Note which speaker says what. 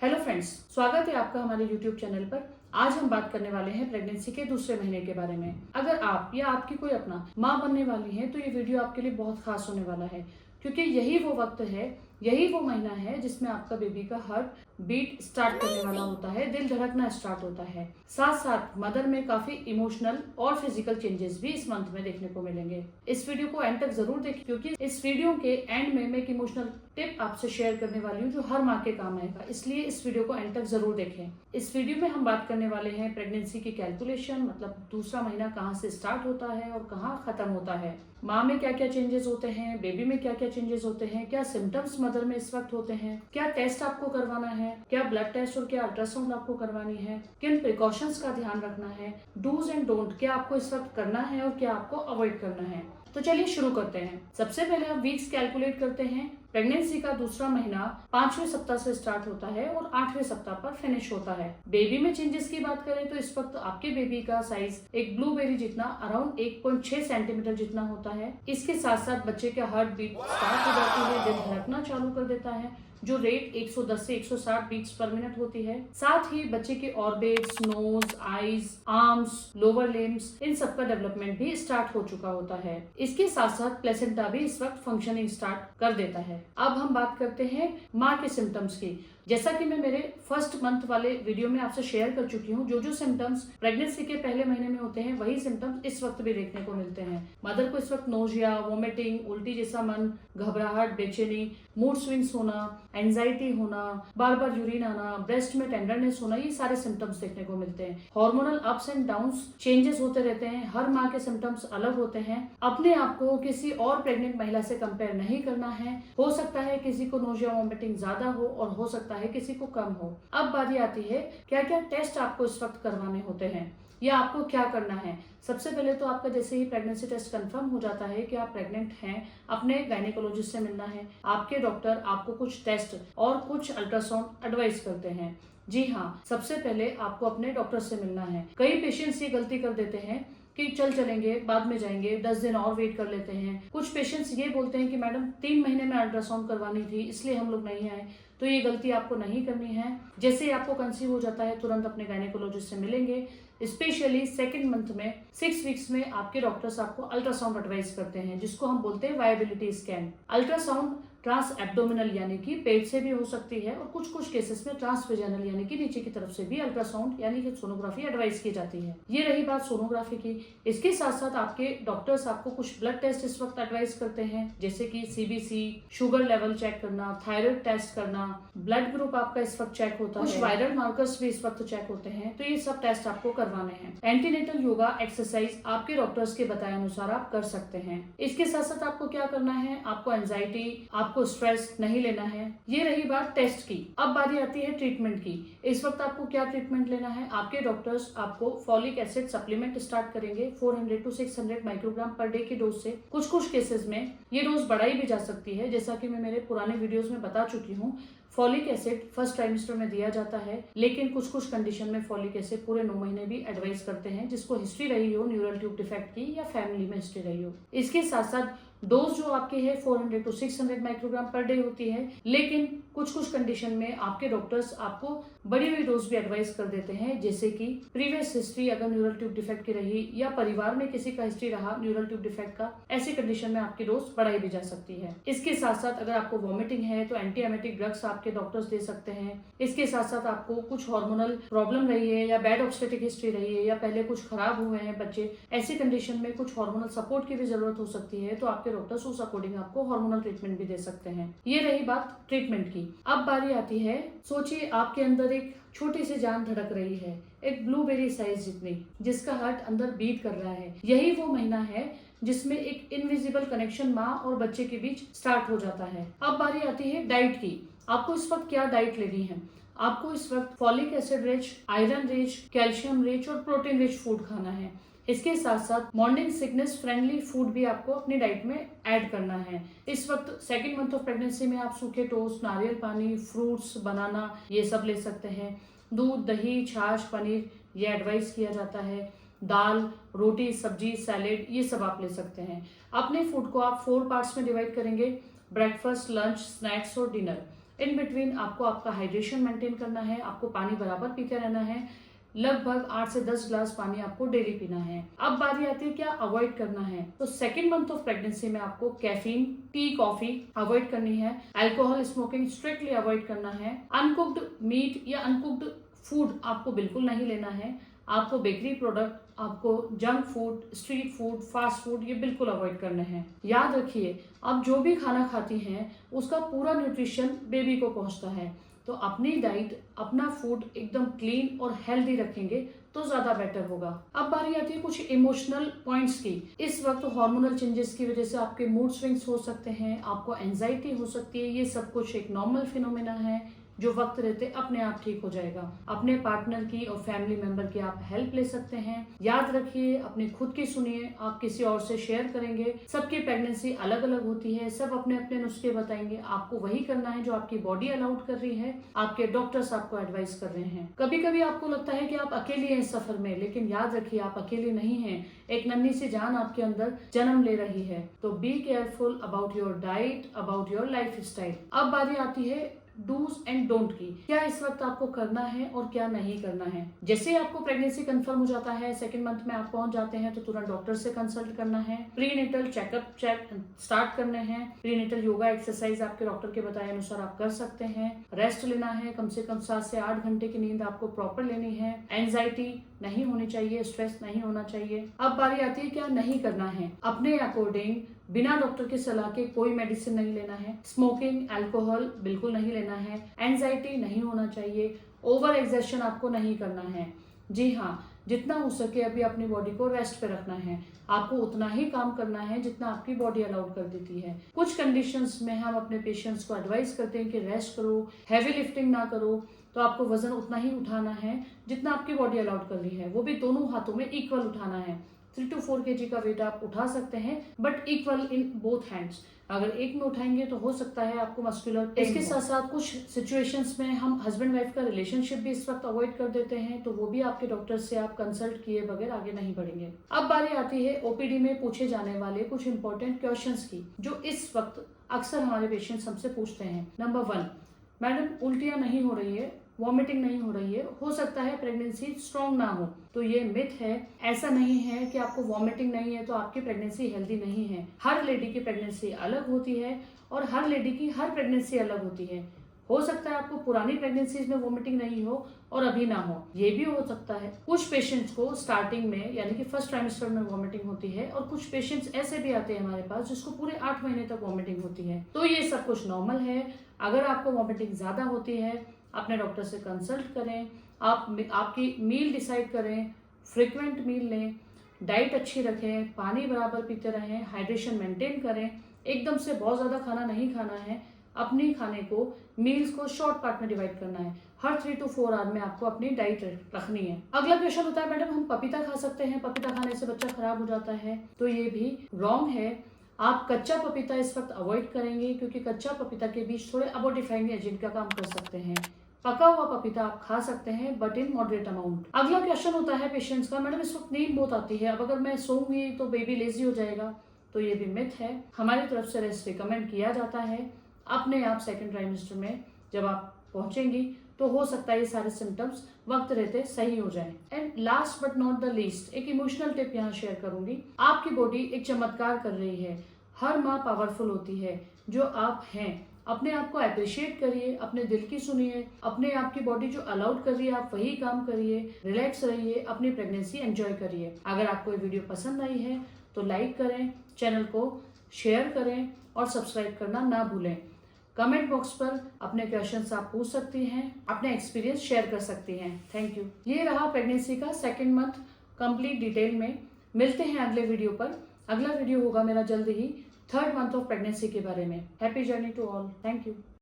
Speaker 1: Hello friends, स्वागत है आपका हमारे यूट्यूब चैनल पर। आज हम बात करने वाले हैं प्रेगनेंसी के दूसरे महीने के बारे में। अगर आप या आपकी कोई अपना माँ बनने वाली है तो ये वीडियो आपके लिए बहुत खास होने वाला है, क्योंकि यही वो वक्त है, यही वो महीना है जिसमें आपका बेबी का हार्ट बीट स्टार्ट करने वाला होता है, दिल धड़कना स्टार्ट होता है। साथ साथ मदर में काफी इमोशनल और फिजिकल चेंजेस भी इस मंथ में देखने को मिलेंगे। इस वीडियो को एंड तक जरूर देखें, क्योंकि इस वीडियो के एंड में मैं एक इमोशनल टिप आपसे शेयर करने वाली हूँ जो हर माँ के काम आएगा, इसलिए इस वीडियो को एंड तक जरूर देखें। इस वीडियो में हम बात करने वाले हैं प्रेगनेंसी की कैलकुलेशन, मतलब दूसरा महीना कहाँ से स्टार्ट होता है और कहाँ खत्म होता है, माँ में क्या क्या चेंजेस होते हैं, बेबी में क्या क्या चेंजेस होते हैं, क्या सिम्टम्स मदर में इस वक्त होते हैं, क्या टेस्ट आपको करवाना है, क्या ब्लड टेस्ट और क्या अल्ट्रासाउंड आपको करवानी है, किन प्रिकॉशंस का ध्यान रखना है, डूज एंड डोंट, क्या आपको इस वक्त करना है और क्या आपको अवॉइड करना है। तो चलिए शुरू करते हैं। सबसे पहले हम वीक्स कैलकुलेट करते हैं। प्रेगनेंसी का दूसरा महीना 5वें सप्ताह से स्टार्ट होता है और 8वें सप्ताह पर फिनिश होता है। बेबी में चेंजेस की बात करें तो इस वक्त आपके बेबी का साइज एक ब्लूबेरी जितना अराउंड 1.6 सेंटीमीटर जितना होता है। इसके साथ साथ बच्चे का हार्ट बीट स्टार्ट हो जाती है, दिल धड़कना चालू कर देता है, जो रेट 110 से 160 बीट्स पर मिनट होती है। साथ ही बच्चे के orbits, nose, eyes, arms, lower limbs, इन सब का डेवलपमेंट भी स्टार्ट हो चुका होता है। इसके साथ साथ प्लेसेंटा भी इस वक्त फंक्शनिंग स्टार्ट कर देता है। अब हम बात करते हैं माँ के सिम्टम्स की। जैसा कि मैं मेरे फर्स्ट मंथ वाले वीडियो में आपसे शेयर कर चुकी हूँ, जो सिम्टम्स प्रेगनेंसी के पहले महीने में होते हैं वही सिम्टम्स इस वक्त भी देखने को मिलते हैं। मदर को इस वक्त नोजिया, वोमिटिंग, उल्टी जैसा मन, घबराहट, बेचैनी, मूड स्विंग्स होना, एंजाइटी होना, बार बार यूरिन आना, ब्रेस्ट में टेंडरनेस होना, ये सारे सिम्टम्स देखने को मिलते हैं। Hormonal ups and downs changes होते रहते हैं। हर माँ के सिम्टम्स अलग होते हैं। अपने आप को किसी और प्रेग्नेंट महिला से कंपेयर नहीं करना है। हो सकता है किसी को नोजिया, वोमिटिंग ज्यादा हो और हो सकता है किसी को कम हो। अब बारी आती है क्या क्या टेस्ट आपको इस वक्त करवाने होते हैं या आपको क्या करना है। सबसे पहले तो आपका जैसे ही प्रेगनेंसी टेस्ट कंफर्म हो जाता है कि आप प्रेग्नेंट हैं, अपने गायनेकोलॉजिस्ट से मिलना है। आपके डॉक्टर आपको कुछ टेस्ट और कुछ अल्ट्रासाउंड एडवाइस करते हैं। जी हाँ, सबसे पहले आपको अपने डॉक्टर से मिलना है। कई पेशेंट्स ये गलती कर देते हैं कि चलेंगे, बाद में जाएंगे, 10 दिन और वेट कर लेते हैं। कुछ पेशेंट्स ये बोलते हैं कि मैडम 3 महीने में अल्ट्रासाउंड करवानी थी, इसलिए हम लोग नहीं आए। तो ये गलती आपको नहीं करनी है। जैसे ही आपको कंसीव हो जाता है तुरंत अपने गायनेकोलॉजिस्ट से मिलेंगे। स्पेशली सेकंड मंथ में 6 वीक्स में आपके डॉक्टर्स आपको अल्ट्रासाउंड एडवाइस करते हैं, जिसको हम बोलते हैं viability scan. Ultrasound transabdominal यानी कि पेट से भी हो सकती है और कुछ कुछ केसेस में ट्रांस वेजाइनल यानी कि नीचे की तरफ से भी अल्ट्रासाउंड यानी कि सोनोग्राफी एडवाइस की जाती है। ये रही बात सोनोग्राफी की। इसके साथ साथ आपके डॉक्टर्स आपको कुछ ब्लड टेस्ट इस वक्त एडवाइस करते हैं, जैसे कि सीबीसी, शुगर लेवल चेक करना, थायराइड टेस्ट करना, ब्लड ग्रुप आपका इस वक्त चेक होता है, कुछ वायरल मार्कर्स भी इस वक्त चेक होते हैं। तो ये सब टेस्ट आपको करवाने हैं। एंटीनेटल योगा एक्सरसाइज आपके डॉक्टर्स के बताए अनुसार आप कर सकते हैं। इसके साथ साथ आपको क्या करना है, आपको एंजाइटी, आपको स्ट्रेस नहीं लेना है। ये रही बात टेस्ट की। अब बारी आती है ट्रीटमेंट की। इस वक्त आपको क्या ट्रीटमेंट लेना है। आपके डॉक्टर्स आपको फॉलिक एसिड सप्लीमेंट स्टार्ट करेंगे 400 to 600 माइक्रोग्राम पर डे की डोज से। कुछ कुछ केसेस में ये डोज बढ़ाई भी जा सकती है, जैसा कि मैं मेरे पुराने वीडियोस में बता चुकी हूँ। फॉलिक एसिड फर्स्ट ट्राइमेस्टर में दिया जाता है, लेकिन कुछ कुछ कंडीशन में फॉलिक एसिड पूरे 9 महीने भी एडवाइस करते हैं, जिसको हिस्ट्री रही हो न्यूरल ट्यूब डिफेक्ट की या फैमिली में हिस्ट्री रही हो। इसके साथ साथ डोज जो आपकी है 400 to 600 माइक्रोग्राम पर डे होती है, लेकिन कुछ कुछ कंडीशन में आपके डॉक्टर्स आपको बड़ी हुई डोज भी एडवाइस कर देते हैं, जैसे कि प्रीवियस हिस्ट्री अगर न्यूरल ट्यूब डिफेक्ट की रही या परिवार में किसी का हिस्ट्री रहा न्यूरल ट्यूब डिफेक्ट का, ऐसी कंडीशन में आपकी डोज बढ़ाई भी जा सकती है। इसके साथ साथ अगर आपको वॉमिटिंग है तो एंटी एमेटिक ड्रग्स आपके डॉक्टर्स दे सकते हैं। इसके साथ साथ आपको कुछ हार्मोनल प्रॉब्लम रही है या बैड ऑब्स्टेटिक हिस्ट्री रही है या पहले कुछ खराब हुए हैं बच्चे, ऐसी कंडीशन में कुछ हार्मोनल सपोर्ट की भी जरूरत हो सकती है, तो आपके डॉक्टर्स उस अकॉर्डिंग आपको हार्मोनल ट्रीटमेंट भी दे सकते हैं। ये रही बात ट्रीटमेंट की। अब बारी आती है, सोचिए आपके अंदर एक छोटी सी जान धड़क रही है, एक ब्लूबेरी साइज जितनी, जिसका हार्ट अंदर बीट कर रहा है। यही वो महीना है जिसमें एक इनविजिबल कनेक्शन माँ और बच्चे के बीच स्टार्ट हो जाता है। अब बारी आती है डाइट की। आपको इस वक्त क्या डाइट लेनी है। आपको इस वक्त folic acid rich, iron rich, calcium rich और प्रोटीन रिच फूड खाना है। इसके साथ साथ मॉर्निंग सिकनेस फ्रेंडली फूड भी आपको अपनी डाइट में ऐड करना है। इस वक्त सेकंड मंथ ऑफ प्रेगनेंसी में आप सूखे टोस्ट, नारियल पानी, फ्रूट्स, बनाना, ये सब ले सकते हैं। दूध, दही, छाछ, पनीर ये एडवाइस किया जाता है। दाल, रोटी, सब्जी, सैलेड ये सब आप ले सकते हैं। अपने फूड को आप 4 पार्ट्स में डिवाइड करेंगे, ब्रेकफास्ट, लंच, स्नैक्स और डिनर। इन बिटवीन आपको आपका हाइड्रेशन मेंटेन करना है, आपको पानी बराबर पीते रहना है। लगभग 8 से 10 ग्लास पानी आपको डेली पीना है। अब बारी आती है क्या अवॉइड करना है। तो सेकेंड मंथ ऑफ प्रेगनेंसी में आपको कैफीन, टी, कॉफी अवॉइड करनी है। अल्कोहल, स्मोकिंग स्ट्रिक्टली अवॉइड करना है। अनकुक्ड मीट या अनकुक्ड फूड आपको बिल्कुल नहीं लेना है। आपको बेकरी प्रोडक्ट, आपको junk food, street food, fast food ये बिल्कुल अवॉइड करने हैं। याद रखिए, आप जो भी खाना खाती हैं उसका पूरा न्यूट्रिशन बेबी को पहुंचता है। तो अपनी डाइट, अपना फूड एकदम क्लीन और हेल्दी रखेंगे तो ज्यादा बेटर होगा। अब बारी आती है कुछ इमोशनल पॉइंट्स की। इस वक्त हार्मोनल चेंजेस की वजह से आपके मूड स्विंग्स हो सकते हैं, आपको एंजाइटी हो सकती है। ये सब कुछ एक नॉर्मल फिनोमेना है जो वक्त रहते अपने आप ठीक हो जाएगा। अपने पार्टनर की और फैमिली मेंबर की आप हेल्प ले सकते हैं। याद रखिए, अपनी खुद की सुनिए, आप किसी और से शेयर करेंगे। सबकी प्रेगनेंसी अलग अलग होती है, सब अपने अपने नुस्खे बताएंगे। आपको वही करना है जो आपकी बॉडी अलाउड कर रही है, आपके डॉक्टर्स आपको एडवाइस कर रहे हैं। कभी कभी आपको लगता है कि आप अकेले हैं इस सफर में, लेकिन याद रखिए आप अकेले नहीं हैं। एक नन्ही सी जान आपके अंदर जन्म ले रही है। तो be careful about your diet, about your life style. अब बारी आती है डूज एंड डोंट की। क्या इस वक्त आपको करना है और क्या नहीं करना है। जैसे आपको प्रेगनेंसी कंफर्म हो जाता है, सेकंड मंथ में आप पहुंच जाते हैं, तो तुरंत डॉक्टर से कंसल्ट करना है। प्रीनेटल चेकअप स्टार्ट करने हैं। प्रीनेटल योगा एक्सरसाइज आपके डॉक्टर के बताए अनुसार आप कर सकते हैं। रेस्ट लेना है, कम से कम 7 से 8 घंटे की नींद आपको प्रॉपर लेनी है। एंजाइटी नहीं होनी चाहिए, स्ट्रेस नहीं होना चाहिए। अब बारी आती है क्या नहीं करना है। अपने अकॉर्डिंग बिना डॉक्टर की सलाह के कोई मेडिसिन नहीं लेना है। स्मोकिंग, अल्कोहल बिल्कुल नहीं लेना है। एंजाइटी नहीं होना चाहिए। ओवर एक्सर्शन आपको नहीं करना है। जी हाँ, जितना हो सके अभी अपनी बॉडी को रेस्ट पे रखना है। आपको उतना ही काम करना है जितना आपकी बॉडी अलाउड कर देती है। कुछ कंडीशंस में हम अपने पेशेंट्स को एडवाइस करते हैं कि रेस्ट करो, हैवी लिफ्टिंग ना करो। तो आपको वजन उतना ही उठाना है जितना आपकी बॉडी अलाउड कर रही है, वो भी दोनों हाथों में इक्वल उठाना है। 3 to 4 kg का वेट आप उठा सकते हैं, but equal in both hands. अगर एक में उठाएंगे तो हो सकता है आपको मस्कुलर। इसके साथ साथ कुछ सिचुएशंस में हम हस्बैंड वाइफ का रिलेशनशिप भी इस वक्त अवॉइड कर देते हैं, तो वो भी आपके डॉक्टर से आप कंसल्ट किए बगैर आगे नहीं बढ़ेंगे। अब बारी आती है ओपीडी में पूछे जाने वाले कुछ इंपॉर्टेंट क्वेश्चंस की, जो इस वक्त अक्सर हमारे पेशेंट्स हमसे पूछते हैं। नंबर 1, मैडम उल्टियां नहीं हो रही है, वॉमिटिंग नहीं हो रही है, हो सकता है प्रेगनेंसी स्ट्रॉन्ग ना हो। तो ये मिथ है। ऐसा नहीं है कि आपको वॉमिटिंग नहीं है तो आपकी प्रेगनेंसी हेल्दी नहीं है। हर लेडी की प्रेगनेंसी अलग होती है और हर लेडी की हर प्रेगनेंसी अलग होती है। हो सकता है आपको पुरानी प्रेगनेंसीज में वॉमिटिंग नहीं हो और अभी ना हो, ये भी हो सकता है। कुछ पेशेंट्स को स्टार्टिंग में यानी कि फर्स्ट ट्राइमेस्टर में वॉमिटिंग होती है, और कुछ पेशेंट्स ऐसे भी आते हैं हमारे पास जिसको पूरे 8 महीने तक वॉमिटिंग होती है। तो ये सब कुछ नॉर्मल है। अगर आपको वॉमिटिंग ज्यादा होती है, अपने डॉक्टर से कंसल्ट करें। आप आपकी मील डिसाइड करें, फ्रिक्वेंट मील लें, डाइट अच्छी रखें, पानी बराबर पीते रहें, हाइड्रेशन मेंटेन करें। एकदम से बहुत ज्यादा खाना नहीं खाना है। अपनी खाने को, मील्स को शॉर्ट पार्ट में डिवाइड करना है। हर 3 to 4 आवर में आपको अपनी डाइट रखनी है। अगला क्वेश्चन होता है, मैडम हम पपीता खा सकते हैं, पपीता खाने से बच्चा खराब हो जाता है। तो ये भी रॉन्ग है। आप कच्चा पपीता इस वक्त अवॉइड करेंगे, क्योंकि कच्चा पपीता के बीच थोड़े अबॉर्टिफाइंग एजेंट का काम कर सकते हैं। पका हुआ पपीता आप खा सकते हैं, बट इन मॉडरेट अमाउंट। अगला क्वेश्चन होता है पेशेंट्स का, मैडम इस वक्त नींद बहुत आती है, अब अगर मैं सोऊंगी तो बेबी लेजी हो जाएगा। तो ये भी मिथ है। हमारी तरफ से रेस्ट रिकमेंड किया जाता है। अपने आप सेकंड ट्राइमेस्टर में जब आप पहुंचेंगी तो हो सकता है ये सारे सिम्टम्स वक्त रहते सही हो जाएं। And last but not the least, एक इमोशनल टिप यहाँ शेयर करूंगी। आपकी बॉडी एक चमत्कार कर रही है। हर माँ पावरफुल होती है जो आप हैं। अपने आप को अप्रिशिएट करिए, अपने दिल की सुनिए, अपने आप की बॉडी जो अलाउड कर रही है आप वही काम करिए, रिलैक्स रहिए, अपनी प्रेगनेंसी एंजॉय करिए। अगर आपको ये वीडियो पसंद आई है तो लाइक करें, चैनल को शेयर करें और सब्सक्राइब करना ना भूलें। कमेंट बॉक्स पर अपने क्वेश्चंस आप पूछ सकती हैं, अपने एक्सपीरियंस शेयर कर सकती हैं। Thank you. ये रहा प्रेगनेंसी का सेकंड मंथ कंप्लीट डिटेल में। मिलते हैं अगले वीडियो पर। अगला वीडियो होगा मेरा जल्द ही 3rd मंथ ऑफ प्रेगनेंसी के बारे में। Happy journey to all. Thank you.